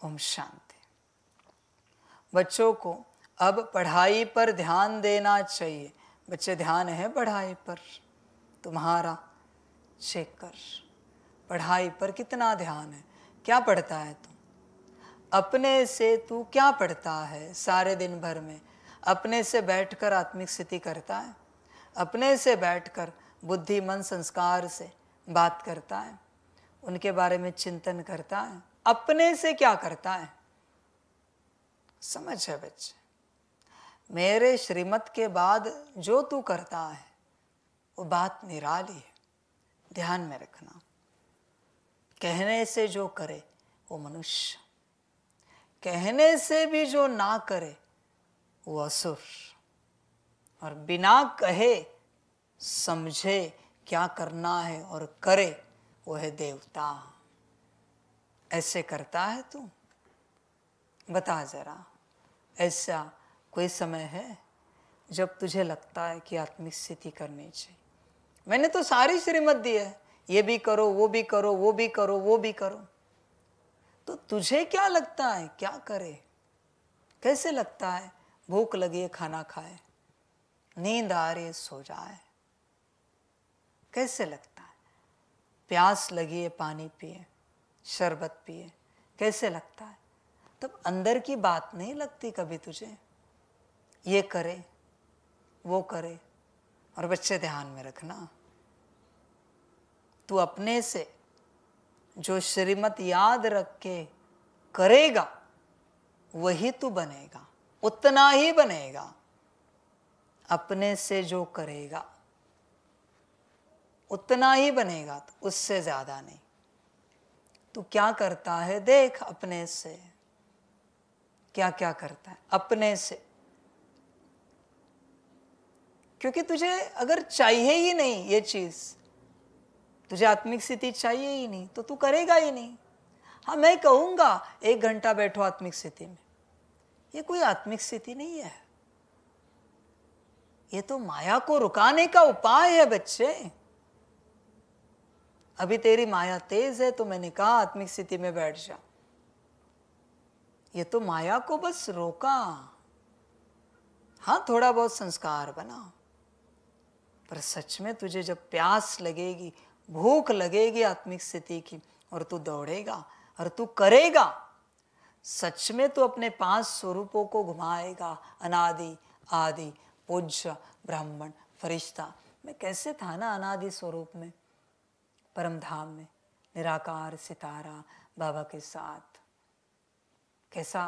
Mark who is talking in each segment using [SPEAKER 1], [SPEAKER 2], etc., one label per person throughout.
[SPEAKER 1] ओम शांति। बच्चों को अब पढ़ाई पर ध्यान देना चाहिए। बच्चे ध्यान है पढ़ाई पर? तुम्हारा चेक कर, पढ़ाई पर कितना ध्यान है? क्या पढ़ता है तू? अपने से तू क्या पढ़ता है? सारे दिन भर में अपने से बैठकर आत्मिक स्थिति करता है? अपने से बैठकर बुद्धि मन संस्कार से बात करता है? उनके बारे में चिंतन करता है? अपने से क्या करता है? समझ है बच्चे, मेरे श्रीमत के बाद जो तू करता है वो बात निराली है, ध्यान में रखना। कहने से जो करे वो मनुष्य, कहने से भी जो ना करे वो असुर, और बिना कहे समझे क्या करना है और करे वो है देवता। ऐसे करता है तू? बता जरा, ऐसा कोई समय है जब तुझे लगता है कि आत्मिक स्थिति करनी चाहिए? मैंने तो सारी श्रीमत दी है, ये भी करो, वो भी करो, वो भी करो, वो भी करो। तो तुझे क्या लगता है क्या करे? कैसे लगता है? भूख लगी है खाना खाए, नींद आ रही है सो जाए। कैसे लगता है? प्यास लगी है पानी पिए, शरबत पिए। कैसे लगता है? तब अंदर की बात नहीं लगती कभी तुझे? ये करे वो करे। और बच्चे ध्यान में रखना, तू अपने से जो श्रीमत याद रख के करेगा वही तू बनेगा, उतना ही बनेगा। अपने से जो करेगा उतना ही बनेगा, तो उससे ज्यादा नहीं। तू क्या करता है देख, अपने से क्या क्या करता है अपने से। क्योंकि तुझे अगर चाहिए ही नहीं ये चीज, तुझे आत्मिक स्थिति चाहिए ही नहीं, तो तू करेगा ही नहीं। हाँ, मैं कहूंगा 1 घंटा बैठो आत्मिक स्थिति में, ये कोई आत्मिक स्थिति नहीं है, ये तो माया को रुकाने का उपाय है बच्चे। अभी तेरी माया तेज है तो मैंने कहा आत्मिक स्थिति में बैठ जा। ये तो माया को बस रोका। हाँ, थोड़ा बहुत संस्कार बना, पर सच में तुझे जब प्यास लगेगी, भूख लगेगी आत्मिक स्थिति की, और तू दौड़ेगा और तू करेगा, सच में तू अपने 5 स्वरूपों को घुमाएगा। अनादि, आदि, पूज्य, ब्राह्मण, फरिश्ता। मैं कैसे था ना अनादि स्वरूप में, परम धाम में, निराकार सितारा बाबा के साथ। कैसा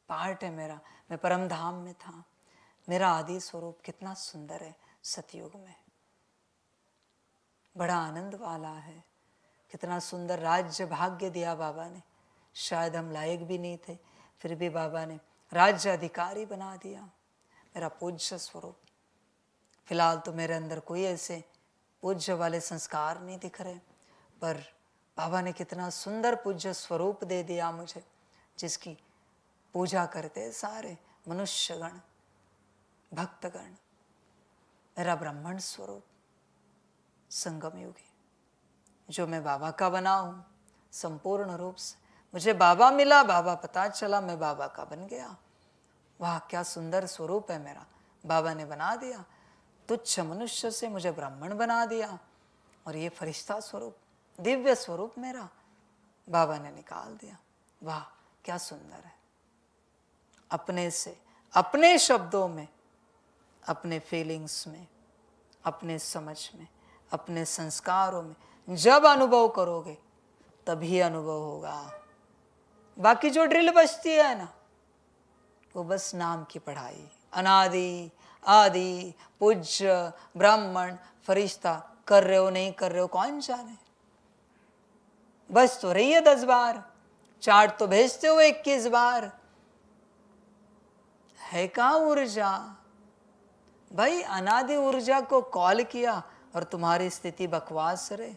[SPEAKER 1] पार्ट है मेरा, मैं परम धाम में था। मेरा आदि स्वरूप कितना सुंदर है सतयुग में, बड़ा आनंद वाला है। कितना सुंदर राज्य भाग्य दिया बाबा ने। शायद हम लायक भी नहीं थे, फिर भी बाबा ने राज्य अधिकारी बना दिया। मेरा पूज्य स्वरूप। फिलहाल तो मेरे अंदर कोई ऐसे पूज्य वाले संस्कार नहीं दिख रहे, पर बाबा ने कितना सुंदर पूज्य स्वरूप दे दिया मुझे, जिसकी पूजा करते सारे मनुष्यगण, भक्तगण। मेरा ब्राह्मण स्वरूप संगम युगी, जो मैं बाबा का बना हूँ संपूर्ण रूप से। मुझे बाबा मिला, बाबा पता चला, मैं बाबा का बन गया। वाह, क्या सुंदर स्वरूप है मेरा, बाबा ने बना दिया। तुच्छ मनुष्य से मुझे ब्राह्मण बना दिया, और ये फरिश्ता स्वरूप, दिव्य स्वरूप मेरा बाबा ने निकाल दिया। वाह, क्या सुंदर है। अपने से, अपने शब्दों में, अपने फीलिंग्स में, अपने समझ में, अपने संस्कारों में जब अनुभव करोगे तभी अनुभव होगा। बाकी जो ड्रिल बचती है ना, वो बस नाम की पढ़ाई। अनादि, आदि, पूज्य, ब्राह्मण, फरिश्ता, कर रहे हो नहीं कर रहे हो कौन जाने। बस तो रही है 10 बार, चार्ट तो भेजते हो 21 बार। है कहाँ ऊर्जा भाई? अनादि ऊर्जा को कॉल किया और तुम्हारी स्थिति बकवास रहे,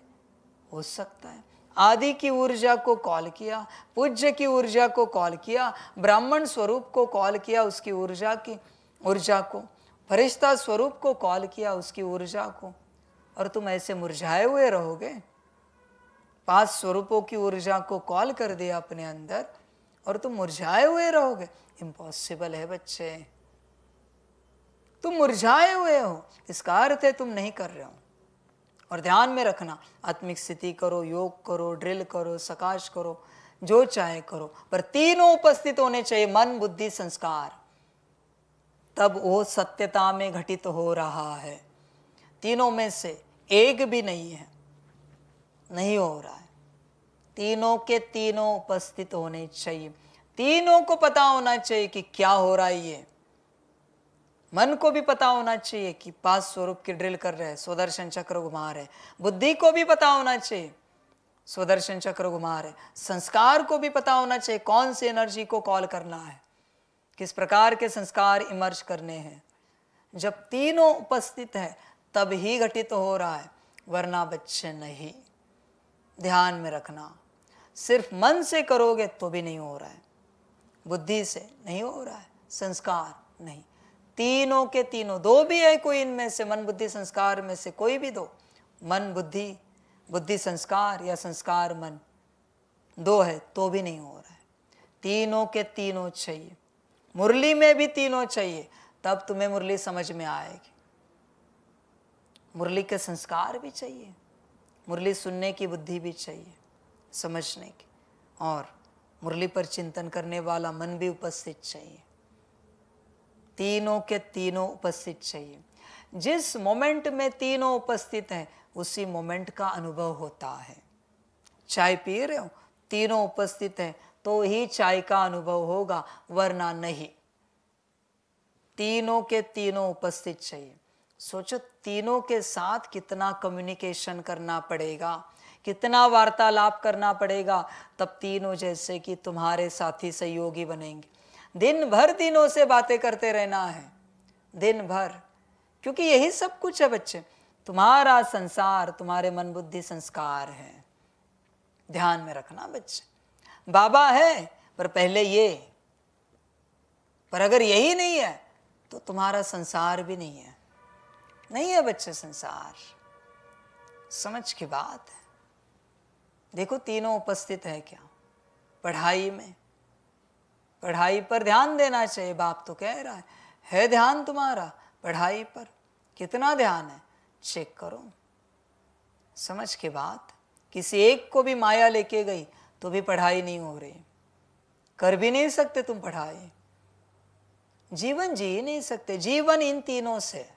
[SPEAKER 1] हो सकता है। आदि की ऊर्जा को कॉल किया, पूज्य की ऊर्जा को कॉल किया, ब्राह्मण स्वरूप को कॉल किया, उसकी ऊर्जा को, फरिश्ता स्वरूप को कॉल किया, उसकी ऊर्जा को, और तुम ऐसे मुरझाए हुए रहोगे। 5 स्वरूपों की ऊर्जा को कॉल कर दिया अपने अंदर, और तुम मुरझाए हुए रहोगे, इम्पॉसिबल है बच्चे। तुम मुरझाए हुए हो, इसका अर्थ है तुम नहीं कर रहे हो। और ध्यान में रखना, आत्मिक स्थिति करो, योग करो, ड्रिल करो, सकाश करो, जो चाहे करो, पर तीनों उपस्थित होने चाहिए, मन, बुद्धि, संस्कार, तब वो सत्यता में घटित हो रहा है। तीनों में से एक भी नहीं है, नहीं हो रहा है। तीनों के तीनों उपस्थित होने चाहिए। तीनों को पता होना चाहिए कि क्या हो रहा है। ये मन को भी पता होना चाहिए कि पांच स्वरूप की ड्रिल कर रहे हैं, स्वदर्शन चक्र घुमा रहे। बुद्धि को भी पता होना चाहिए, स्वदर्शन चक्र घुमा रहे। संस्कार को भी पता होना चाहिए कौन सी एनर्जी को कॉल करना है, किस प्रकार के संस्कार इमर्ज करने हैं। जब तीनों उपस्थित है तब ही घटित हो रहा है, वरना बच्चे नहीं। ध्यान में रखना, सिर्फ मन से करोगे तो भी नहीं हो रहा है, बुद्धि से नहीं हो रहा है, संस्कार नहीं। तीनों के तीनों, दो भी है कोई इनमें से, मन बुद्धि संस्कार में से कोई भी दो, मन बुद्धि, बुद्धि संस्कार या संस्कार मन, दो है तो भी नहीं हो रहा है। तीनों के तीनों चाहिए। मुरली में भी तीनों चाहिए, तब तुम्हें मुरली समझ में आएगी। मुरली के संस्कार भी चाहिए, मुरली सुनने की बुद्धि भी चाहिए, समझने की, और मुरली पर चिंतन करने वाला मन भी उपस्थित चाहिए। तीनों के तीनों उपस्थित चाहिए। जिस मोमेंट में तीनों उपस्थित हैं उसी मोमेंट का अनुभव होता है। चाय पी रहे हो, तीनों उपस्थित हैं तो ही चाय का अनुभव होगा, वरना नहीं। तीनों के तीनों उपस्थित चाहिए। सोचो तीनों के साथ कितना कम्युनिकेशन करना पड़ेगा, कितना वार्तालाप करना पड़ेगा, तब तीनों जैसे कि तुम्हारे साथी सहयोगी बनेंगे। दिन भर तीनों से बातें करते रहना है, दिन भर, क्योंकि यही सब कुछ है बच्चे। तुम्हारा संसार तुम्हारे मन बुद्धि संस्कार है। ध्यान में रखना बच्चे, बाबा है पर पहले ये, पर अगर यही नहीं है तो तुम्हारा संसार भी नहीं है। नहीं है बच्चे संसार, समझ की बात है। देखो तीनों उपस्थित है क्या? पढ़ाई में, पढ़ाई पर ध्यान देना चाहिए। बाप तो कह रहा है ध्यान तुम्हारा पढ़ाई पर, कितना ध्यान है चेक करो। समझ के बात, किसी एक को भी माया लेके गई तो भी पढ़ाई नहीं हो रही, कर भी नहीं सकते तुम पढ़ाई, जीवन जी ही नहीं सकते। जीवन इन तीनों से,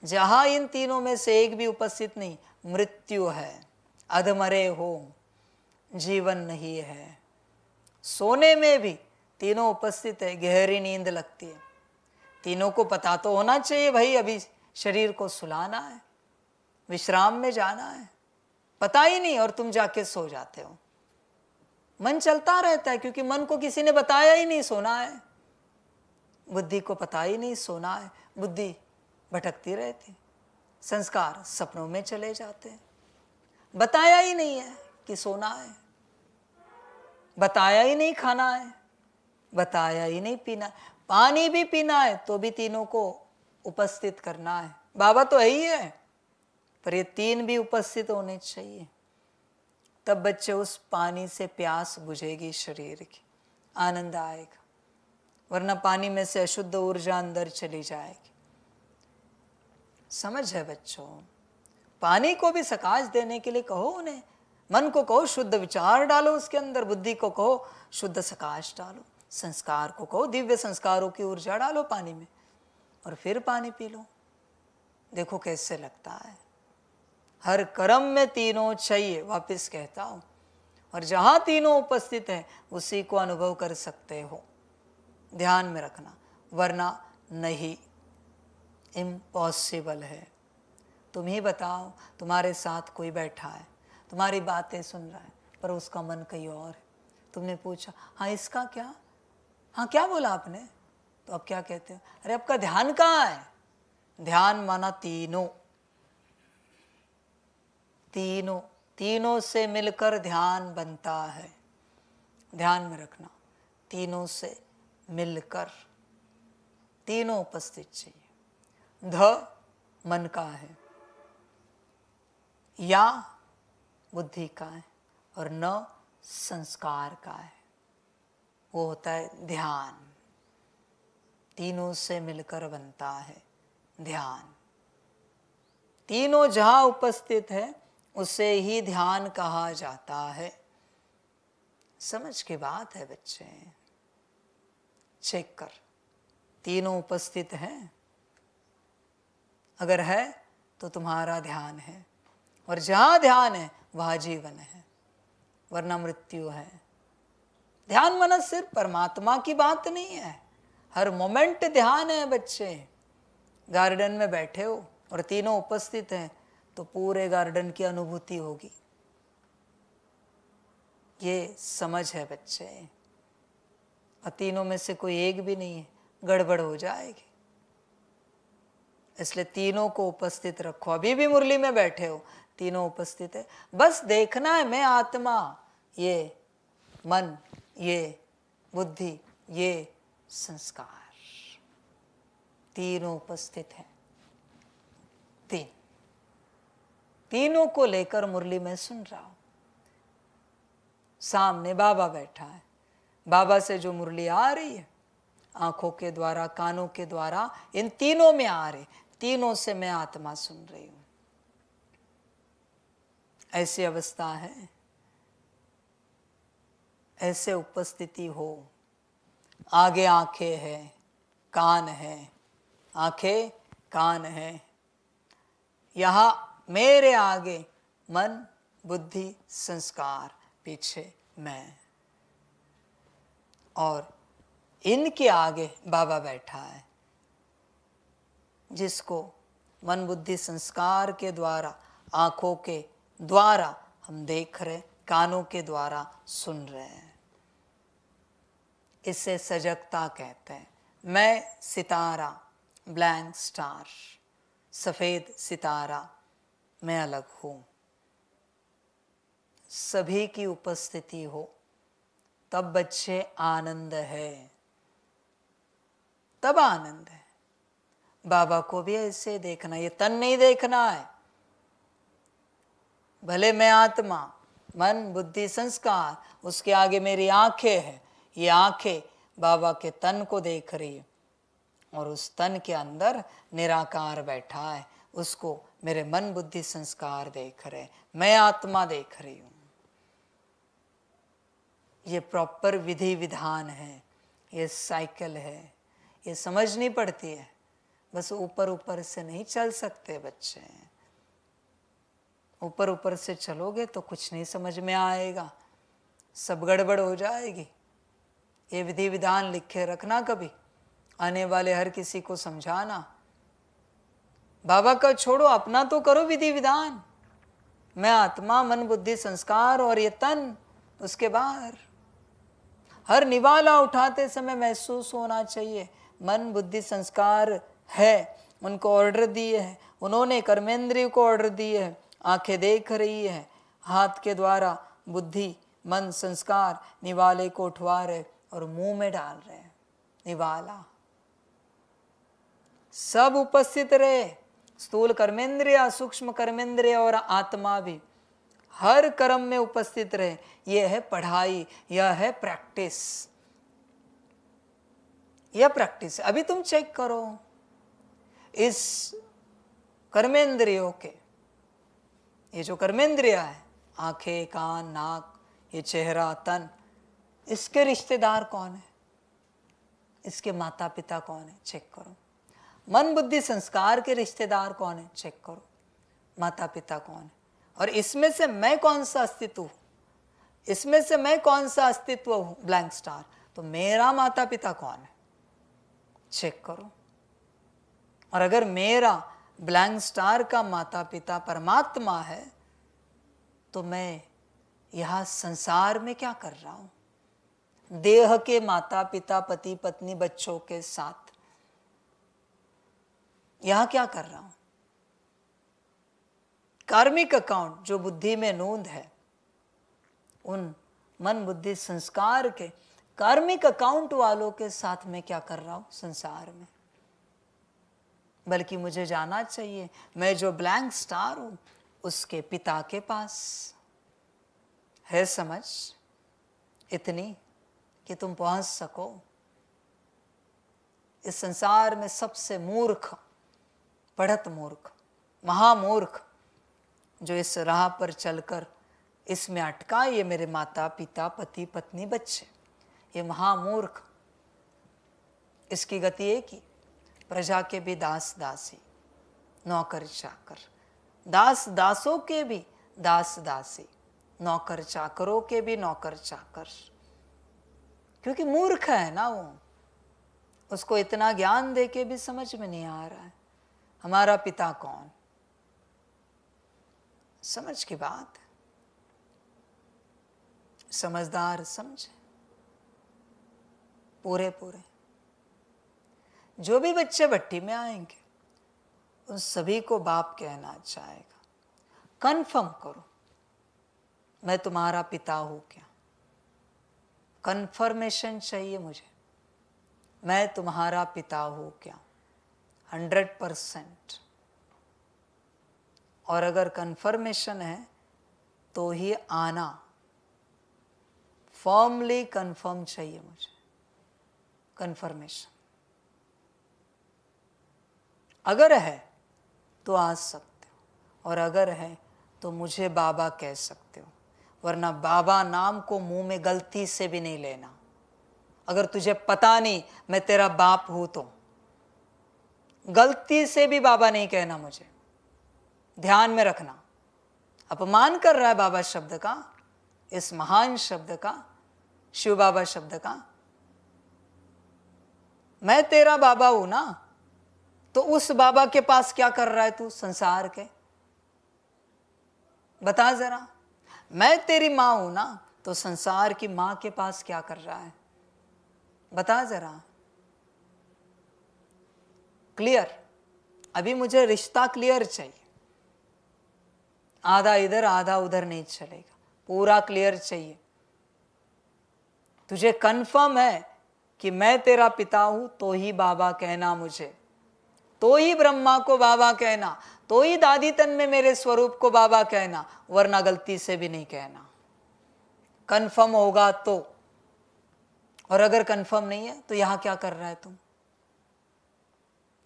[SPEAKER 1] जहां इन तीनों में से एक भी उपस्थित नहीं, मृत्यु है, अधमरे हो, जीवन नहीं है। सोने में भी तीनों उपस्थित है, गहरी नींद लगती है। तीनों को पता तो होना चाहिए भाई अभी शरीर को सुलाना है, विश्राम में जाना है, पता ही नहीं और तुम जाके सो जाते हो। मन चलता रहता है क्योंकि मन को किसी ने बताया ही नहीं सोना है, बुद्धि को पता ही नहीं सोना है, बुद्धि भटकती रहती, संस्कार सपनों में चले जाते हैं। बताया ही नहीं है कि सोना है, बताया ही नहीं खाना है, बताया ही नहीं पीना, पानी भी पीना है तो भी तीनों को उपस्थित करना है। बाबा तो है ही है, पर ये तीन भी उपस्थित होने चाहिए, तब बच्चे उस पानी से प्यास बुझेगी शरीर की, आनंद आएगा, वरना पानी में से अशुद्ध ऊर्जा अंदर चली जाएगी। समझ है बच्चों? पानी को भी सकाश देने के लिए कहो उन्हें, मन को कहो शुद्ध विचार डालो उसके अंदर, बुद्धि को कहो शुद्ध सकाश डालो, संस्कार को कहो दिव्य संस्कारों की ऊर्जा डालो पानी में, और फिर पानी पी लो। देखो कैसे लगता है। हर कर्म में तीनों चाहिए, वापस कहता हूं, और जहां तीनों उपस्थित हैं उसी को अनुभव कर सकते हो। ध्यान में रखना, वरना नहीं, इम्पॉसिबल है। तुम ही बताओ, तुम्हारे साथ कोई बैठा है, तुम्हारी बातें सुन रहा है, पर उसका मन कहीं और है। तुमने पूछा हाँ इसका क्या, हाँ क्या बोला आपने, तो अब क्या कहते हो, अरे आपका ध्यान कहाँ है? ध्यान माना तीनों, तीनों, तीनों से मिलकर ध्यान बनता है। ध्यान में रखना, तीनों से मिलकर, तीनों उपस्थित चाहिए। ध मन का है, या बुद्धि का है, और न संस्कार का है। वो होता है ध्यान। तीनों से मिलकर बनता है ध्यान। तीनों जहां उपस्थित है उसे ही ध्यान कहा जाता है। समझ की बात है बच्चे, चेक कर, तीनों उपस्थित हैं। अगर है तो तुम्हारा ध्यान है, और जहां ध्यान है वहां जीवन है, वरना मृत्यु है। ध्यान मन सिर्फ परमात्मा की बात नहीं है, हर मोमेंट ध्यान है बच्चे। गार्डन में बैठे हो और तीनों उपस्थित हैं तो पूरे गार्डन की अनुभूति होगी। ये समझ है बच्चे। और तीनों में से कोई एक भी नहीं है, गड़बड़ हो जाएगी। इसलिए तीनों को उपस्थित रखो। अभी भी मुरली में बैठे हो, तीनों उपस्थित है, बस देखना है मैं आत्मा, ये मन, ये बुद्धि, ये संस्कार, तीनों उपस्थित हैं। तीनों को लेकर मुरली में सुन रहा हूं। सामने बाबा बैठा है, बाबा से जो मुरली आ रही है, आंखों के द्वारा, कानों के द्वारा, इन तीनों में आ रही, तीनों से मैं आत्मा सुन रही हूं। ऐसी अवस्था है, ऐसे उपस्थिति हो। आगे आंखें हैं, कान है, आंखें कान है, यहां मेरे आगे मन बुद्धि संस्कार, पीछे मैं, और इनके आगे बाबा बैठा है, जिसको मन बुद्धि संस्कार के द्वारा, आंखों के द्वारा हम देख रहे, कानों के द्वारा सुन रहे हैं। इसे सजगता कहते हैं। मैं सितारा, ब्लैंक स्टार, सफेद सितारा, मैं अलग हूं। सभी की उपस्थिति हो तब बच्चे आनंद है, तब आनंद है। बाबा को भी ऐसे देखना, ये तन नहीं देखना है। भले मैं आत्मा, मन बुद्धि संस्कार, उसके आगे मेरी आंखें हैं, ये आंखें बाबा के तन को देख रही है, और उस तन के अंदर निराकार बैठा है, उसको मेरे मन बुद्धि संस्कार देख रहे, मैं आत्मा देख रही हूं। ये प्रॉपर विधि विधान है, ये साइकिल है, ये समझनी पड़ती है। बस ऊपर ऊपर से नहीं चल सकते बच्चे। ऊपर ऊपर से चलोगे तो कुछ नहीं समझ में आएगा, सब गड़बड़ हो जाएगी। ये विधि विधान लिखे रखना, कभी आने वाले हर किसी को समझाना। बाबा का छोड़ो, अपना तो करो विधि विधान। मैं आत्मा, मन बुद्धि संस्कार, और ये तन उसके बाहर। हर निवाला उठाते समय महसूस होना चाहिए मन बुद्धि संस्कार है, उनको ऑर्डर दिए हैं, उन्होंने कर्मेंद्रिय को ऑर्डर दिए हैं। आंखें देख रही है, हाथ के द्वारा बुद्धि मन संस्कार निवाले को उठवा रहे और मुंह में डाल रहे हैं। निवाला सब उपस्थित रहे, स्थूल कर्मेंद्रिय, सूक्ष्म कर्मेंद्रिय और आत्मा भी हर कर्म में उपस्थित रहे। यह है पढ़ाई, यह है प्रैक्टिस, यह प्रैक्टिस। अभी तुम चेक करो, इस कर्मेंद्रियों के, ये जो कर्मेंद्रिय है, आंखें कान नाक, ये चेहरा तन, इसके रिश्तेदार कौन है, इसके माता पिता कौन है, चेक करो। मन बुद्धि संस्कार के रिश्तेदार कौन है, चेक करो, माता पिता कौन है। और इसमें से मैं कौन सा अस्तित्व हूं, इसमें से मैं कौन सा अस्तित्व हूं, ब्लैंक स्टार, तो मेरा माता पिता कौन है, चेक करो। और अगर मेरा ब्लैंक स्टार का माता पिता परमात्मा है, तो मैं यहां संसार में क्या कर रहा हूं, देह के माता पिता पति पत्नी बच्चों के साथ यहां क्या कर रहा हूं। कार्मिक अकाउंट जो बुद्धि में नोंद है, उन मन बुद्धि संस्कार के कार्मिक अकाउंट वालों के साथ मैं क्या कर रहा हूं संसार में। बल्कि मुझे जाना चाहिए मैं जो ब्लैंक स्टार हूं उसके पिता के पास है समझ इतनी कि तुम पहुंच सको। इस संसार में सबसे मूर्ख, बढ़त मूर्ख, महामूर्ख जो इस राह पर चलकर इसमें अटका, ये मेरे माता पिता, पति पत्नी, बच्चे, ये महामूर्ख। इसकी गति एक ही, प्रजा के भी दास दासी, नौकर चाकर, दास दासों के भी दास दासी, नौकर चाकरों के भी नौकर चाकर। क्योंकि मूर्ख है ना वो, उसको इतना ज्ञान दे के भी समझ में नहीं आ रहा है हमारा पिता कौन। समझ की बात है, समझदार समझे पूरे पूरे। जो भी बच्चे भट्टी में आएंगे उन सभी को बाप कहना चाहेगा। कन्फर्म करो मैं तुम्हारा पिता हूं क्या, कन्फर्मेशन चाहिए मुझे, मैं तुम्हारा पिता हूं क्या, 100%। और अगर कन्फर्मेशन है तो ही आना, फॉर्मली कन्फर्म चाहिए मुझे, कन्फर्मेशन। अगर है तो आ सकते हो, और अगर है तो मुझे बाबा कह सकते हो, वरना बाबा नाम को मुंह में गलती से भी नहीं लेना। अगर तुझे पता नहीं मैं तेरा बाप हूं तो गलती से भी बाबा नहीं कहना मुझे, ध्यान में रखना। अपमान कर रहा है बाबा शब्द का, इस महान शब्द का, शिव बाबा शब्द का। मैं तेरा बाबा हूं ना, तो उस बाबा के पास क्या कर रहा है तू संसार के, बता जरा। मैं तेरी मां हूं ना, तो संसार की मां के पास क्या कर रहा है, बता जरा। क्लियर? अभी मुझे रिश्ता क्लियर चाहिए, आधा इधर आधा उधर नहीं चलेगा, पूरा क्लियर चाहिए। तुझे कंफर्म है कि मैं तेरा पिता हूं तो ही बाबा कहना मुझे, तो ही ब्रह्मा को बाबा कहना, तो ही दादी तन में मेरे स्वरूप को बाबा कहना, वरना गलती से भी नहीं कहना। कंफर्म होगा तो। और अगर कंफर्म नहीं है तो यहां क्या कर रहा है तुम,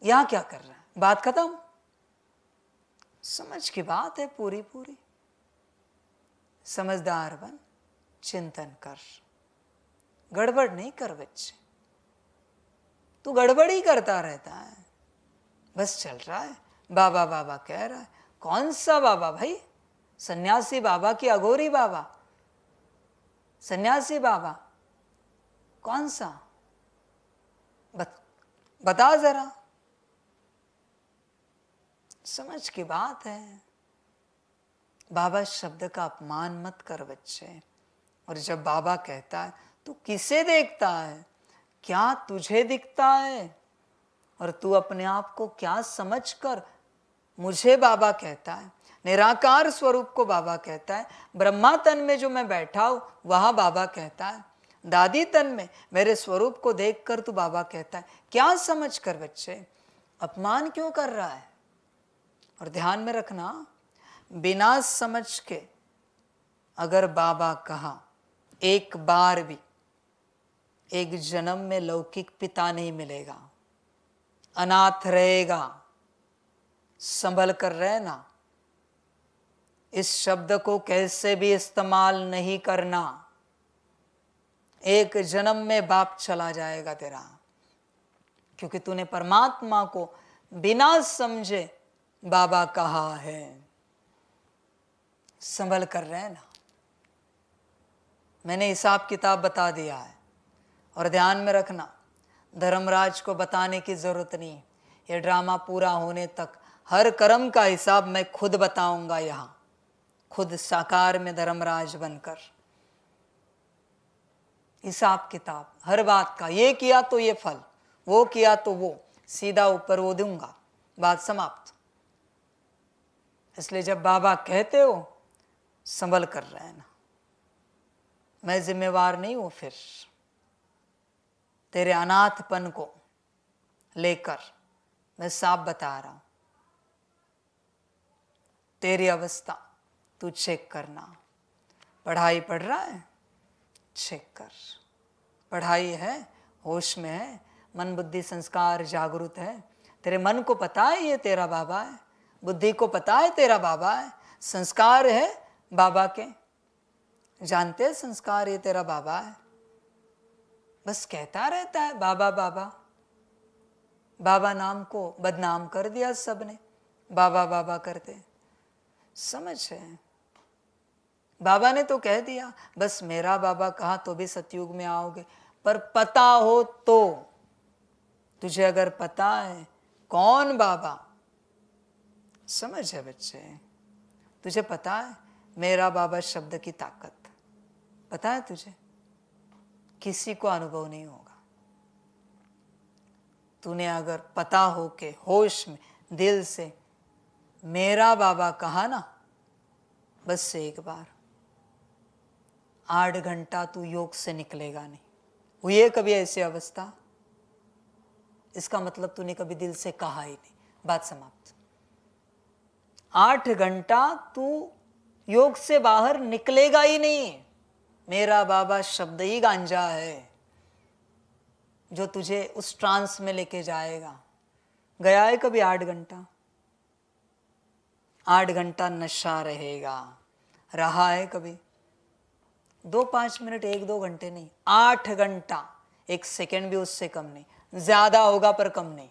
[SPEAKER 1] यहां क्या कर रहा है, बात खत्म। समझ की बात है पूरी पूरी। समझदार बन, चिंतन कर, गड़बड़ नहीं कर बच्चे। तू गड़बड़ ही करता रहता है, बस चल रहा है बाबा बाबा कह रहा है। कौन सा बाबा भाई, सन्यासी बाबा की अघोरी बाबा, सन्यासी बाबा कौन सा, बता जरा। समझ की बात है। बाबा शब्द का अपमान मत कर बच्चे। और जब बाबा कहता है तू किसे देखता है, क्या तुझे दिखता है, और तू अपने आप को क्या समझकर मुझे बाबा कहता है। निराकार स्वरूप को बाबा कहता है, ब्रह्मा तन में जो मैं बैठा हूं वहां बाबा कहता है, दादी तन में मेरे स्वरूप को देखकर तू बाबा कहता है। क्या समझ कर बच्चे अपमान क्यों कर रहा है। और ध्यान में रखना, बिना समझ के अगर बाबा कहा एक बार भी, एक जन्म में लौकिक पिता नहीं मिलेगा, अनाथ रहेगा, संभल कर रहना। इस शब्द को कैसे भी इस्तेमाल नहीं करना। एक जन्म में बाप चला जाएगा तेरा, क्योंकि तूने परमात्मा को बिना समझे बाबा कहा है। संभल कर रहना। मैंने हिसाब किताब बता दिया है। और ध्यान में रखना, धर्मराज को बताने की जरूरत नहीं। ये ड्रामा पूरा होने तक हर कर्म का हिसाब मैं खुद बताऊंगा, यहां खुद साकार में धर्मराज बनकर। हिसाब किताब हर बात का, ये किया तो ये फल, वो किया तो वो, सीधा ऊपर वो दूंगा, बात समाप्त। इसलिए जब बाबा कहते हो संभल कर रहना। मैं जिम्मेवार नहीं हूं फिर तेरे अनाथपन को लेकर, मैं साफ बता रहा हूं। तेरी अवस्था तू चेक करना। पढ़ाई पढ़ रहा है, चेक कर। पढ़ाई है, होश में है, मन बुद्धि संस्कार जागृत है। तेरे मन को पता है ये तेरा बाबा है, बुद्धि को पता है तेरा बाबा है, संस्कार है बाबा के, जानते हैं संस्कार ये तेरा बाबा है। बस कहता रहता है बाबा बाबा। बाबा नाम को बदनाम कर दिया सबने, बाबा बाबा करते। समझ है, बाबा ने तो कह दिया बस मेरा बाबा कहा तो भी सतयुग में आओगे, पर पता हो तो, तुझे अगर पता है कौन बाबा, समझ है बच्चे, तुझे पता है मेरा बाबा शब्द की ताकत, पता है तुझे, किसी को अनुभव नहीं होगा। तूने अगर पता हो के होश में दिल से मेरा बाबा कहा ना, बस एक बार 8 घंटा तू योग से निकलेगा नहीं। हुई है कभी ऐसी अवस्था? इसका मतलब तूने कभी दिल से कहा ही नहीं, बात समाप्त। 8 घंटा तू योग से बाहर निकलेगा ही नहीं। मेरा बाबा शब्द ही गांजा है जो तुझे उस ट्रांस में लेके जाएगा। गया है कभी 8 घंटा? 8 घंटा नशा रहेगा, रहा है कभी? 2-5 मिनट, 1-2 घंटे नहीं, 8 घंटा, 1 सेकेंड भी उससे कम नहीं, ज्यादा होगा पर कम नहीं।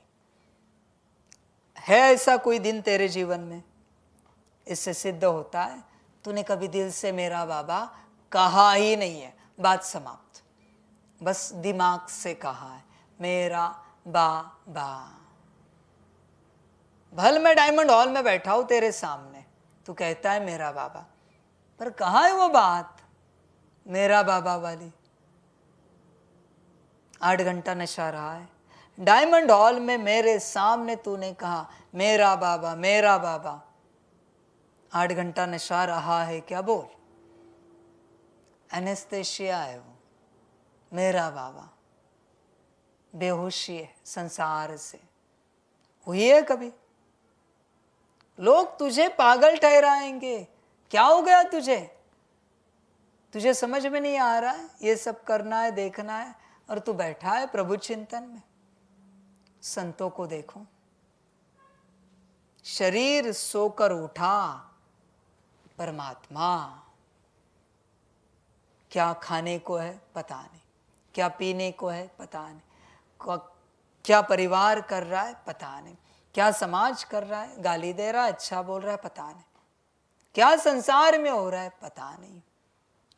[SPEAKER 1] है ऐसा कोई दिन तेरे जीवन में? इससे सिद्ध होता है तूने कभी दिल से मेरा बाबा कहा ही नहीं है, बात समाप्त। बस दिमाग से कहा है मेरा बाबा। भल मैं डायमंड हॉल में बैठा हूं तेरे सामने, तू कहता है मेरा बाबा, पर कहाँ है वो बात मेरा बाबा वाली? 8 घंटा नशा रहा है डायमंड हॉल में, मेरे सामने तूने कहा मेरा बाबा मेरा बाबा। 8 घंटा नशा रहा है क्या? बोल। एनेस्थेशिया है वो, मेरा बाबा। बेहोशी है संसार से। हुई है कभी? लोग तुझे पागल ठहराएंगे, क्या हो गया तुझे? तुझे समझ में नहीं आ रहा है ये सब करना है, देखना है, और तू बैठा है प्रभु चिंतन में। संतों को देखो, शरीर सोकर उठा परमात्मा, क्या खाने को है पता नहीं, क्या पीने को है पता नहीं, क्या परिवार कर रहा है पता नहीं, क्या समाज कर रहा है, गाली दे रहा है, अच्छा बोल रहा है पता नहीं, क्या संसार में हो रहा है पता नहीं।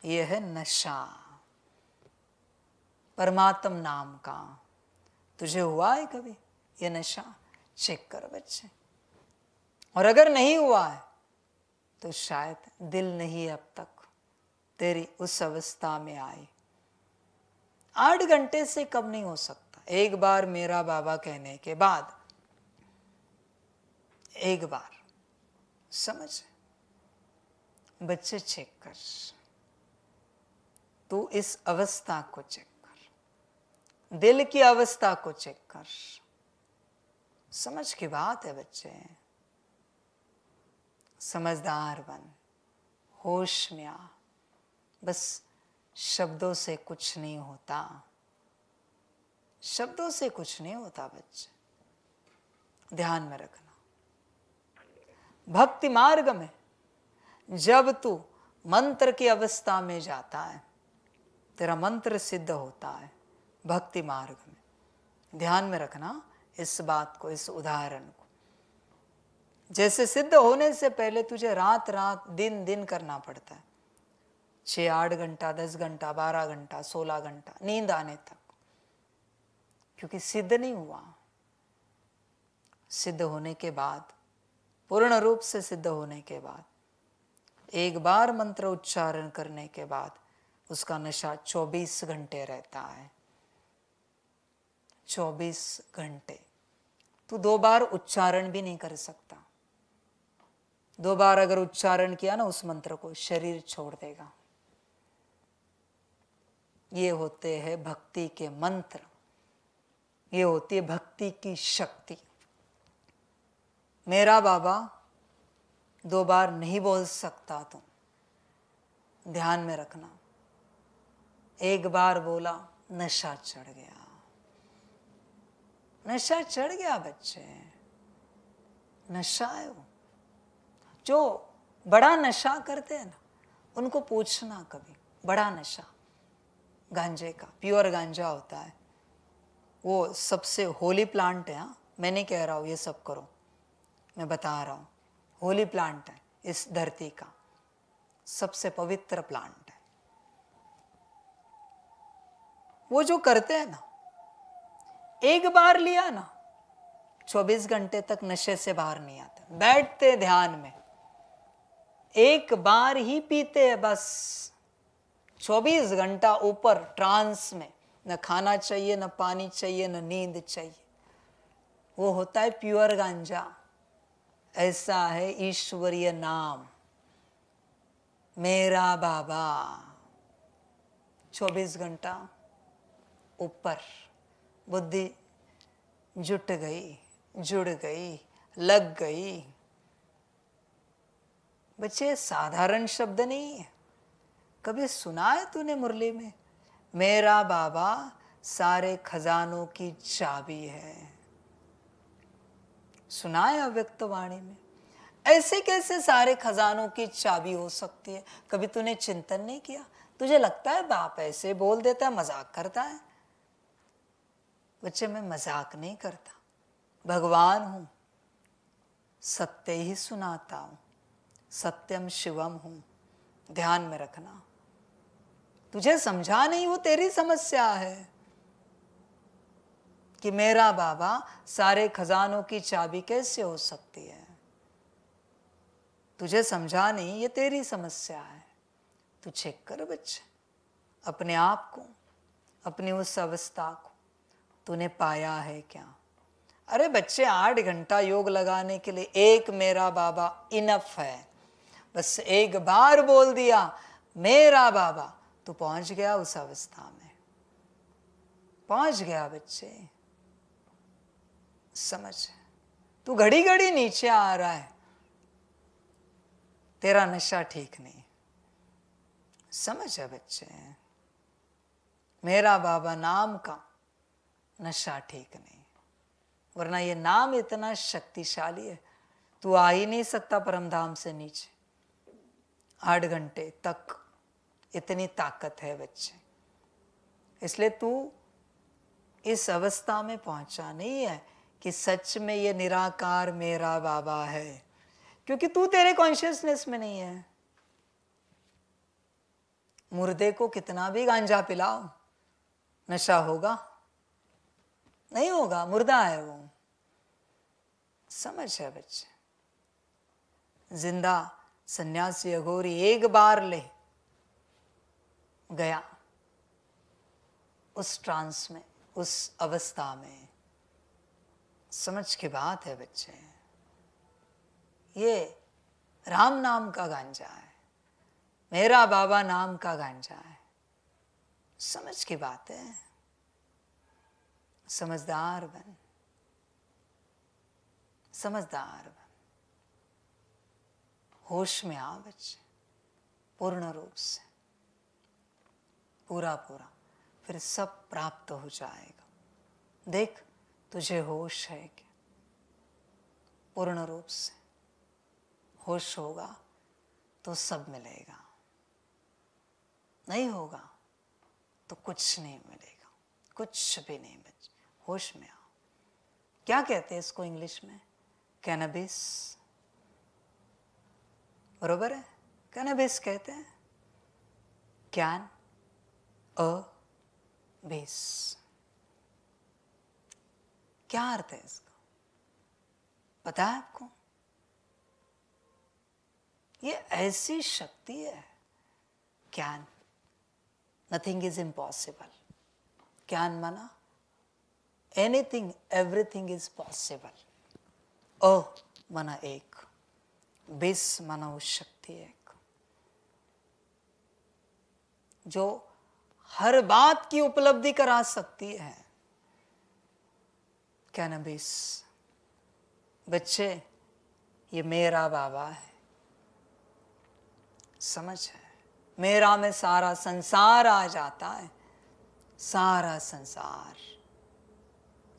[SPEAKER 1] यह है नशा परमात्म नाम का। तुझे हुआ है कभी ये नशा? चेक कर बच्चे। और अगर नहीं हुआ है तो शायद दिल नहीं अब तक तेरी उस अवस्था में आई। 8 घंटे से कम नहीं हो सकता। एक बार मेरा बाबा कहने के बाद, एक बार समझ, बच्चे चेक कर, तू इस अवस्था को चेक कर, दिल की अवस्था को चेक कर। समझ की बात है बच्चे, समझदार बन, होश में आ। बस शब्दों से कुछ नहीं होता, शब्दों से कुछ नहीं होता बच्चे, ध्यान में रखना। भक्ति मार्ग में जब तू मंत्र की अवस्था में जाता है, तेरा मंत्र सिद्ध होता है भक्ति मार्ग में। ध्यान में रखना इस बात को, इस उदाहरण को। जैसे सिद्ध होने से पहले तुझे रात रात दिन दिन करना पड़ता है, 6-8 घंटा, 10 घंटा, 12 घंटा, 16 घंटा नींद आने तक, क्योंकि सिद्ध नहीं हुआ। सिद्ध होने के बाद, पूर्ण रूप से सिद्ध होने के बाद, एक बार मंत्र उच्चारण करने के बाद उसका नशा 24 घंटे रहता है। 24 घंटे तू 2 बार उच्चारण भी नहीं कर सकता। 2 बार अगर उच्चारण किया ना उस मंत्र को, शरीर छोड़ देगा। ये होते हैं भक्ति के मंत्र, ये होती है भक्ति की शक्ति। मेरा बाबा 2 बार नहीं बोल सकता तुम, ध्यान में रखना। एक बार बोला नशा चढ़ गया, नशा चढ़ गया बच्चे, नशा है वो। जो बड़ा नशा करते हैं ना, उनको पूछना कभी, बड़ा नशा गांजे का, प्योर गांजा होता है वो, सबसे होली प्लांट है। हाँ, मैं नहीं कह रहा हूँ ये सब करो, मैं बता रहा हूँ होली प्लांट है, इस धरती का सबसे पवित्र प्लांट है। वो जो करते हैं ना, एक बार लिया ना 24 घंटे तक नशे से बाहर नहीं आते, बैठते ध्यान में, एक बार ही पीते हैं बस, 24 घंटा ऊपर ट्रांस में, न खाना चाहिए, न पानी चाहिए, न नींद चाहिए। वो होता है प्योर गांजा। ऐसा है ईश्वरीय नाम, मेरा बाबा। 24 घंटा ऊपर बुद्धि जुट गई, जुड़ गई, लग गई। बच्चे साधारण शब्द नहीं है। कभी सुना है तूने मुरली में, मेरा बाबा सारे खजानों की चाबी है? सुना है अव्यक्त वाणी में? ऐसे कैसे सारे खजानों की चाबी हो सकती है? कभी तूने चिंतन नहीं किया? तुझे लगता है बाप ऐसे बोल देता है, मजाक करता है? बच्चे, मैं मजाक नहीं करता, भगवान हूं, सत्य ही सुनाता हूं, सत्यम शिवम हूं, ध्यान में रखना। तुझे समझा नहीं, वो तेरी समस्या है कि मेरा बाबा सारे खजानों की चाबी कैसे हो सकती है। तुझे समझा नहीं, ये तेरी समस्या है। तू चेक कर बच्चे अपने आप को, अपनी उस अवस्था को, तूने पाया है क्या? अरे बच्चे, 8 घंटा योग लगाने के लिए एक मेरा बाबा इनफ है। बस एक बार बोल दिया मेरा बाबा, तू पहुंच गया उस अवस्था में, पहुंच गया बच्चे। समझ, तू घड़ी घड़ी नीचे आ रहा है, तेरा नशा ठीक नहीं। समझ है बच्चे, मेरा बाबा नाम का नशा ठीक नहीं, वरना ये नाम इतना शक्तिशाली है, तू आ ही नहीं सकता परमधाम से नीचे। 8 घंटे तक इतनी ताकत है बच्चे, इसलिए तू इस अवस्था में पहुंचा नहीं है कि सच में ये निराकार मेरा बाबा है, क्योंकि तू तेरे कॉन्शियसनेस में नहीं है। मुर्दे को कितना भी गांजा पिलाओ, नशा होगा? नहीं होगा, मुर्दा है वो। समझ है बच्चे, जिंदा सन्यासी अघोरी एक बार ले गया उस ट्रांस में, उस अवस्था में। समझ की बात है बच्चे, ये राम नाम का गांजा है, मेरा बाबा नाम का गांजा है। समझ की बात है, समझदार बन, समझदार बन, होश में आ बच्चे, पूर्ण रूप से, पूरा पूरा, फिर सब प्राप्त हो जाएगा। देख तुझे होश है क्या? पूर्ण रूप से होश होगा तो सब मिलेगा, नहीं होगा तो कुछ नहीं मिलेगा, कुछ भी नहीं। बच्चे होश में आओ। क्या कहते हैं इसको इंग्लिश में? कैनबिस, बरोबर है? कैनबिस कहते हैं, कैन अ बेस। क्या अर्थ है इसका, पता है आपको? ये ऐसी शक्ति है, can, nothing is impossible. Can माना एनीथिंग, एवरीथिंग इज पॉसिबल। अ माना एक, बेस माना वो शक्ति एक, जो हर बात की उपलब्धि करा सकती है। कैनबिस। बच्चे, ये मेरा बाबा है, समझ है? मेरा में सारा संसार आ जाता है, सारा संसार,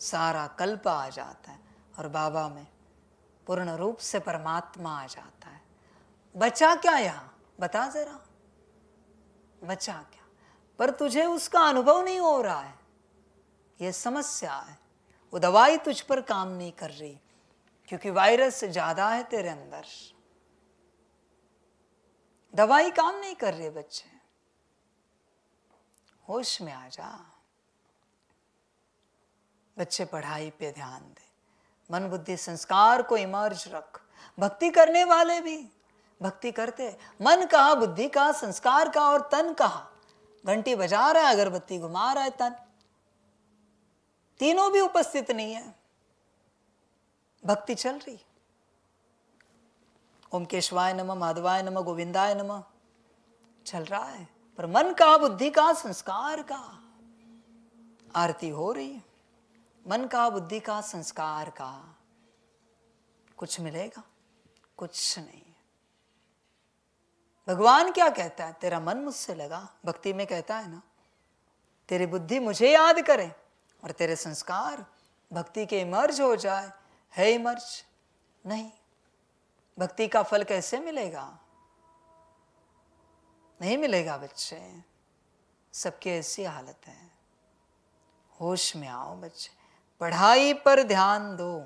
[SPEAKER 1] सारा कल्प आ जाता है और बाबा में पूर्ण रूप से परमात्मा आ जाता है। बचा क्या यहाँ, बता जरा, बचा क्या? पर तुझे उसका अनुभव नहीं हो रहा है, यह समस्या है। वो दवाई तुझ पर काम नहीं कर रही क्योंकि वायरस ज्यादा है तेरे अंदर। दवाई काम नहीं कर रही बच्चे, होश में आ जा। बच्चे पढ़ाई पे ध्यान दे, मन बुद्धि संस्कार को इमर्ज रख। भक्ति करने वाले भी भक्ति करते, मन कहा, बुद्धि कहा, संस्कार कहा और तन कहा। घंटी बजा रहा है, अगरबत्ती घुमा रहा है तन, तीनों भी उपस्थित नहीं है, भक्ति चल रही। ओम केशवाय नमः, माधवाय नमः, गोविंदाय नमः चल रहा है, पर मन का, बुद्धि का, संस्कार का आरती हो रही है। मन का, बुद्धि का, संस्कार का कुछ मिलेगा? कुछ नहीं। भगवान क्या कहता है? तेरा मन मुझसे लगा, भक्ति में कहता है ना, तेरी बुद्धि मुझे याद करे और तेरे संस्कार भक्ति के इमर्ज हो जाए। है इमर्ज नहीं, भक्ति का फल कैसे मिलेगा? नहीं मिलेगा बच्चे, सबकी ऐसी हालत है। होश में आओ बच्चे, पढ़ाई पर ध्यान दो,